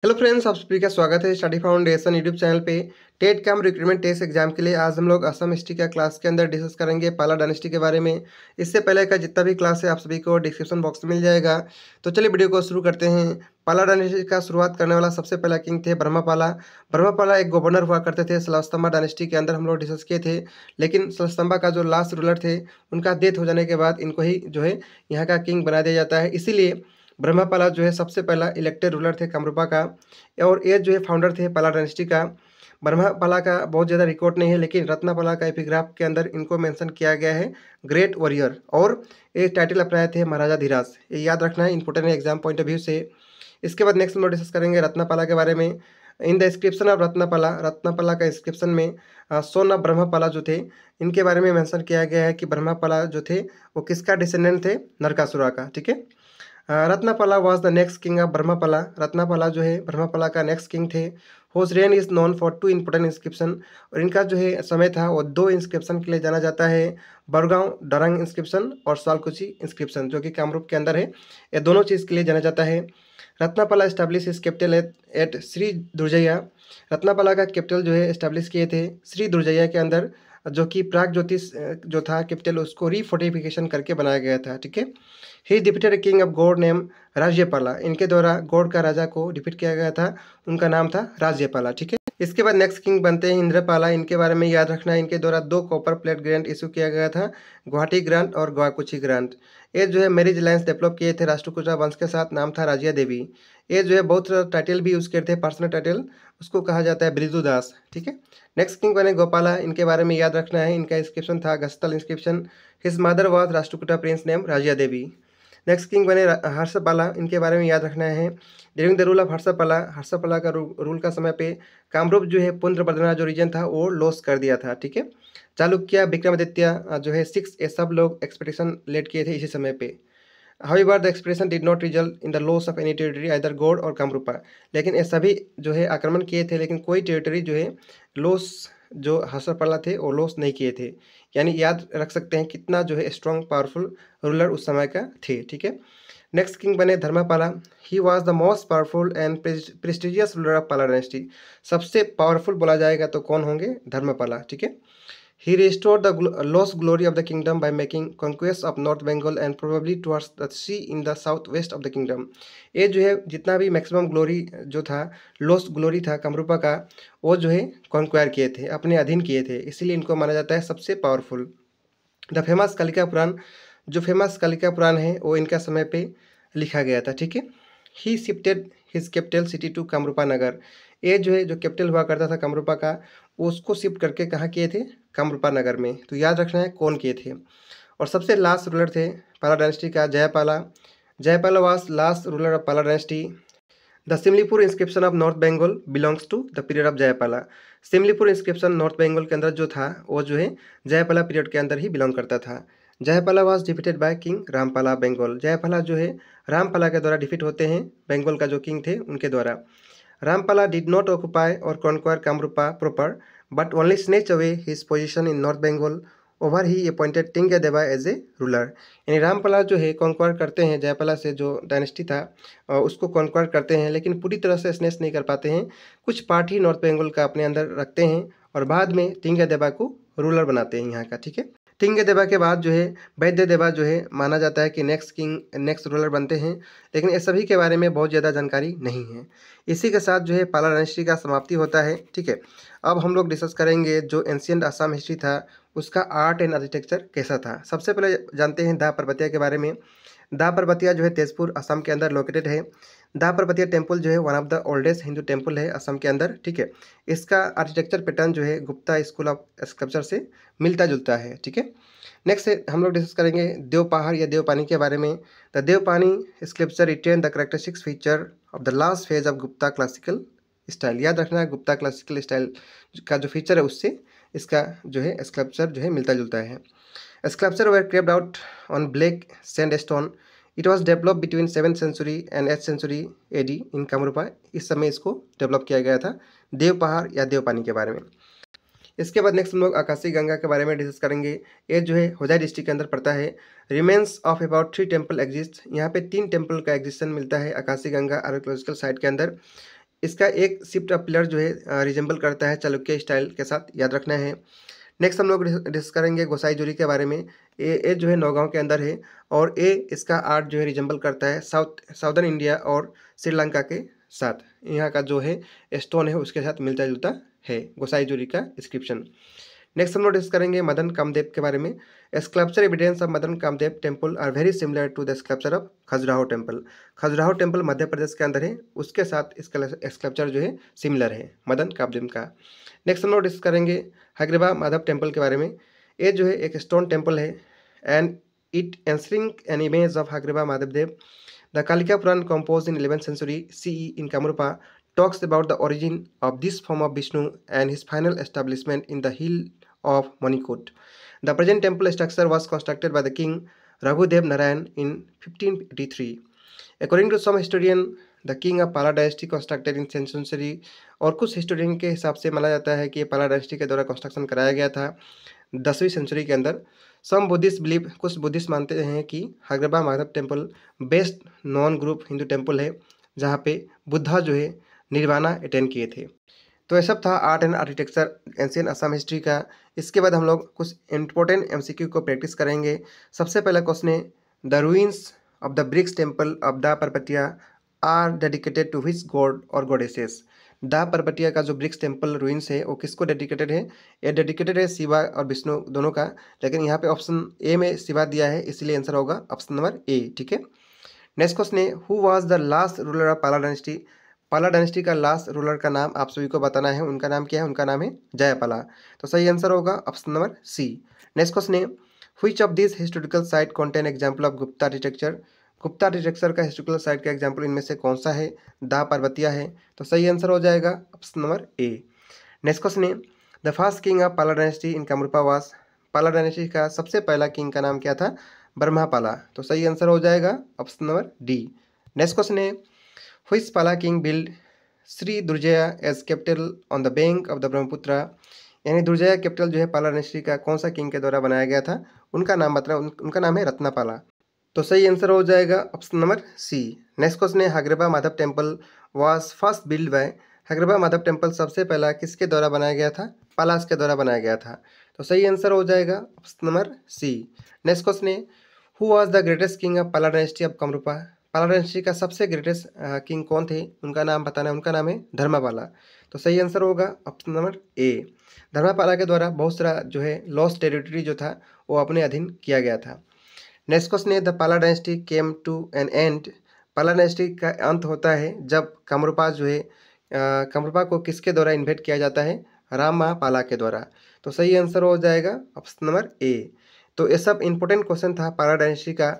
Hello friends, आप सभी का स्वागत है स्टडी फाउंडेशन यूट्यूब चैनल पे। टेट कम रिक्रूटमेंट टेस्ट एग्जाम के लिए आज हम लोग असम हिस्ट्री का क्लास के अंदर डिस्कस करेंगे पाला डायनेस्टी के बारे में। इससे पहले का जितना भी क्लास है आप सभी को डिस्क्रिप्शन बॉक्स में मिल जाएगा। तो चलिए वीडियो को शुरू करते हैं। पाला डायनेस्टी का शुरुआत करने वाला सबसे पहला किंग थे ब्रह्मपाला। ब्रह्मपाला एक गवर्नर हुआ करते थे। सलस्तंबा डायनेस्टी के अंदर हम लोग डिस्कस किए थे, लेकिन सलस्तंबा का जो लास्ट रूलर थे उनका डेथ हो जाने के बाद इनको ही जो है यहाँ का किंग बना दिया जाता है। इसीलिए ब्रह्मपाला जो है सबसे पहला इलेक्टेड रूलर थे कामरूपा का, और ये जो है फाउंडर थे पाला डायनेस्टी का। ब्रह्मपाला का बहुत ज़्यादा रिकॉर्ड नहीं है, लेकिन रत्नापाला का एपिग्राफ के अंदर इनको मेंशन किया गया है ग्रेट वॉरियर, और ये टाइटल अपनाए थे महाराजा धीराज। ये याद रखना है, इंपॉर्टेंट है एग्जाम पॉइंट ऑफ व्यू से। इसके बाद नेक्स्ट हम लोग डिस्कस करेंगे रत्नापाला के बारे में। इन द इंस्क्रिप्शन ऑफ रत्नापाला, रत्नापाला का इंस्क्रिप्शन में सोन ऑफ ब्रह्मपाला जो थे इनके बारे में मेंशन किया गया है कि ब्रह्मपाला जो थे वो किसका डिसेंडेंट थे, नरकासुरा का। ठीक है। Ratnapala was the next king of Brahmapala. Ratnapala जो है ब्रह्मपाला का नेक्स्ट किंग थे। Whose reign is known for two important inscription, और इनका जो है समय था वो दो इंस्क्रिप्शन के लिए जाना जाता है, बरगांव डरंग इंस्क्रिप्शन और सालकुची इंस्क्रिप्शन जो कि कामरूप के अंदर है। ये दोनों चीज़ के लिए जाना जाता है। रत्नापाला एस्टैब्लिश इस कैपिटल एट श्री दुर्जया। रत्नापाला का कैपिटल जो है एस्टैब्लिश किए थे श्री दुर्जया के अंदर, जो कि प्राग ज्योतिष जो था कैपिटल उसको रीफोर्टिफिकेशन करके बनाया गया था। ठीक है। He defeated king of Gaur name Rajyapala. इनके द्वारा गौड़ का राजा को डिफीट किया गया था, उनका नाम था राज्यपाला। ठीक है। इसके बाद नेक्स्ट किंग बनते हैं इंद्रपाला। इनके बारे में याद रखना है, इनके द्वारा दो कॉपर प्लेट ग्रांट इशू किया गया था, गुवाहाटी ग्रांट और गवाकुची ग्रांट। ये जो है मैरिज अलायंस डेवलप किए थे राष्ट्रकूटा वंश के साथ, नाम था राजिया देवी। ये जो है बहुत टाइटल भी यूज़ करते हैं, पर्सनल टाइटल, उसको कहा जाता है बृजुदास। ठीक है। नेक्स्ट किंग बने गोपाला। इनके बारे में याद रखना है, इनका इंस्क्रिप्शन था Gachtal inscription. His mother was Rashtrakuta princess name Rajiya Devi. Next king बने हर्षपाला। इनके बारे में याद रखना है, during the rule of Harshapala, Harshapala का रूल का समय पे कामरूप जो है पुंद्रबर्धना जो रीजन था वो लॉस कर दिया था। ठीक है। चालुक्य विक्रमादित्य जो है 6, ये सब लोग एक्सपेडिशन लेड किए थे इसी समय पे। However, the expedition did not result in the loss of any territory, either Gaur और कामरूपा। लेकिन ये सभी जो है आक्रमण किए थे, लेकिन कोई टेरिटरी जो है लॉस जो हर्षपाला थे वो लॉस नहीं किए थे। यानी याद रख सकते हैं कितना जो है स्ट्रॉन्ग पावरफुल रूलर उस समय का थे। ठीक है। नेक्स्ट किंग बने Dharmapala. He was the most powerful and prestigious ruler of Pala dynasty. सबसे पावरफुल बोला जाएगा तो कौन होंगे, धर्मपाला। ठीक है। He restored the lost glory of the kingdom by making conquest of North Bengal and probably towards the sea in the southwest of the kingdom। ये जो है जितना भी मैक्सिमम ग्लोरी जो था, लॉस्ट ग्लोरी था कामरूपा का, वो जो है कॉन्क्वायर किए थे, अपने अधीन किए थे, इसीलिए इनको माना जाता है सबसे पावरफुल। द फेमस कालिका पुराण, जो फेमस कालिका पुराण है वो इनका समय पे लिखा गया था। ठीक है। He shifted his capital city to Kamarupa Nagar. ये जो है जो कैपिटल हुआ करता था कामरूपा का, उसको शिफ्ट करके कहाँ किए थे, कामरूपा नगर में। तो याद रखना है कौन किए थे। और सबसे लास्ट रूलर थे पाला डायनेस्टी का Jayapala. Jayapala was last ruler of Pala dynasty. The Simlipur inscription of north Bengal belongs to the period of Jayapala. Simlipur inscription north Bengal के अंदर जो था वो जो है जयपाला पीरियड के अंदर ही बिलोंग करता था। Jayapala was defeated by king Rampala Bengal. Jayapala जो है रामपाला के द्वारा डिफीट होते हैं, बंगाल का जो किंग थे उनके द्वारा। रामपाला डिड नॉट ऑक्युपाई और conquer Kamarupa proper, but only snatched away his position in North Bengal. Over he appointed Tingadeva as a ruler. यानी रामपाला जो है कॉन्क्वायर करते हैं, जयपाला से जो डायनेस्टी था उसको कॉन्क्वायर करते हैं, लेकिन पूरी तरह से स्नेच नहीं कर पाते हैं। कुछ पार्ट ही नॉर्थ बंगाल का अपने अंदर रखते हैं और बाद में टिंगदेवा को रूलर बनाते हैं यहाँ का। ठीक है। टिंगदेवा के बाद जो है वैद्यदेवा जो है माना जाता है कि नेक्स्ट किंग नेक्स्ट रूलर बनते हैं, लेकिन ये सभी के बारे में बहुत ज़्यादा जानकारी नहीं है। इसी के साथ जो है पाला डायनेस्टी का समाप्ति होता है। ठीक है। अब हम लोग डिस्कस करेंगे जो एंशियंट असम हिस्ट्री था उसका आर्ट एंड आर्किटेक्चर कैसा था। सबसे पहले जानते हैं दा पर्वतिया के बारे में। दा पर्वतिया जो है तेजपुर असम के अंदर लोकेटेड है। दा पर्वतिया टेम्पल जो है one of the oldest Hindu temple है असम के अंदर। ठीक है। इसका आर्किटेक्चर पैटर्न जो है गुप्ता स्कूल ऑफ स्कल्पचर से मिलता जुलता है। ठीक है। नेक्स्ट हम लोग डिस्कस करेंगे देवपहाड़ या देवपानी के बारे में। The Deopani sculpture retain the characteristics feature of the last phase of Gupta classical style. याद रखना है गुप्ता क्लासिकल स्टाइल का जो फीचर है उससे इसका जो है स्कल्पचर जो है मिलता जुलता है। Sculpture were carved out on black sandstone. It was develop between 7th century and 8th century AD in Kamarupa. इस समय इसको डेवलप किया गया था देवपहाड़ या देवपानी के बारे में। इसके बाद नेक्स्ट हम लोग आकाशी गंगा के बारे में डिस्कस करेंगे। ये जो है होजाई डिस्ट्रिक्ट के अंदर पड़ता है। Remains of about 3 temple exist. यहाँ पे 3 टेम्पल का एग्जिस्टेंस मिलता है आकाशी गंगा आर्कियोलॉजिकल साइट के अंदर। इसका एक शिफ्ट पिलर जो है रिजेंबल करता है चालुक्य स्टाइल के साथ, याद रखना है। नेक्स्ट हम लोग डिस्कस करेंगे गोसाईजुरी के बारे में। ये जो है नौगांव के अंदर है और ये इसका आर्ट जो है रिजेंबल करता है साउदर्न इंडिया और श्रीलंका के साथ। यहाँ का जो है स्टोन है उसके साथ मिलता जुलता है गोसाईजुरी का डिस्क्रिप्शन। नेक्स्ट हम लोग डिस्कस करेंगे मदन कामदेव के बारे में। Sculpture evidence of Madan Kamadeva temple are very similar to the sculpture of Khajuraho temple. Khajuraho temple Madhya Pradesh के अंदर है, उसके साथ इसका स्कल्पचर जो है सिमिलर है मदन कामदेव का। नेक्स्ट हम लोग डिस्कस करेंगे हयग्रीवा माधव टेम्पल के बारे में। ये जो है एक स्टोन टेम्पल है and it enshrining an image of Hayagriva Madhava Dev. The Kalika Purana composed in 11th century CE in Kamrupa talks about the origin of this form of Vishnu and his final establishment in the hill of Manikot. The present temple structure was constructed by the king Raghudev Narayan in 1583. According to some historian, the king of Pala dynasty constructed in 10th century। और कुछ historian के हिसाब से माना जाता है कि पाला डायनेस्टी के द्वारा कंस्ट्रक्शन कराया गया था 10वीं सेंचुरी के अंदर। सम बुद्धिस्ट बिलीव, कुछ बुद्धिस्ट मानते हैं कि Hayagriva Madhava temple best non group Hindu temple है जहाँ पे बुद्धा जो है निर्वाणा अटेन किए थे। तो ये सब था art and architecture ancient Assam history का। इसके बाद हम लोग कुछ इंपॉर्टेंट एमसीक्यू को प्रैक्टिस करेंगे। सबसे पहला क्वेश्चन है the ruins of the bricks temple of the परपटिया are dedicated to which god और गॉडेसेस। द परपटिया का जो ब्रिक्स टेम्पल रूइंस है वो किसको डेडिकेटेड है? ये डेडिकेटेड है शिवा और विष्णु दोनों का, लेकिन यहाँ पे ऑप्शन ए में शिवा दिया है, इसलिए आंसर होगा ऑप्शन नंबर ए। ठीक है। नेक्स्ट क्वेश्चन है who was the last ruler of Pala dynasty. पाला डायनेस्टी का लास्ट रूलर का नाम आप सभी को बताना है। उनका नाम क्या है? उनका नाम है जयपाला। तो सही आंसर होगा option number C. Next question है which of this historical site contain example of Gupta architecture. Gupta architecture का हिस्टोरिकल साइट का एग्जांपल इनमें से कौन सा है? दा पर्वतिया है। तो सही आंसर हो जाएगा option number A. Next question है the first king of Pala dynasty in Kamrupa वास। पाला डायनेस्टी का सबसे पहला किंग का नाम क्या था? ब्रह्मापाला। तो सही आंसर हो जाएगा option number D. Next question है which Pala king build Shri Durjaya as capital on the bank of the Brahmaputra. यानी दुर्जया कैपिटल जो है पाला डायनेस्टी का कौन सा किंग के द्वारा बनाया गया था? उनका नाम बताना। उनका नाम है रत्नापाला। तो सही आंसर हो जाएगा option number C. Next question है Hayagriva Madhava temple was first build by. Hayagriva Madhava temple सबसे पहला किसके द्वारा बनाया गया था? पालास के द्वारा बनाया गया था। तो सही आंसर हो जाएगा option number C. Next question है who was the greatest king of Pala dynasty of Kamarupa. Pala dynasty का सबसे ग्रेटेस्ट किंग कौन थे? उनका नाम बताना है। उनका नाम है धर्मापाला। तो सही आंसर होगा ऑप्शन नंबर ए। धर्मापाला के द्वारा बहुत सारा जो है लॉस्ट टेरिटरी जो था वो अपने अधीन किया गया था। नेक्स्ट क्वेश्चन है the Pala dynasty came to an end. Pala dynasty का अंत होता है जब कामरूपा जो है कामरूपा को किसके द्वारा इन्वेट किया जाता है? रामापाला के द्वारा। तो सही आंसर हो जाएगा ऑप्शन नंबर ए। तो ये सब इंपॉर्टेंट क्वेश्चन था पाला डायनेस्टी का।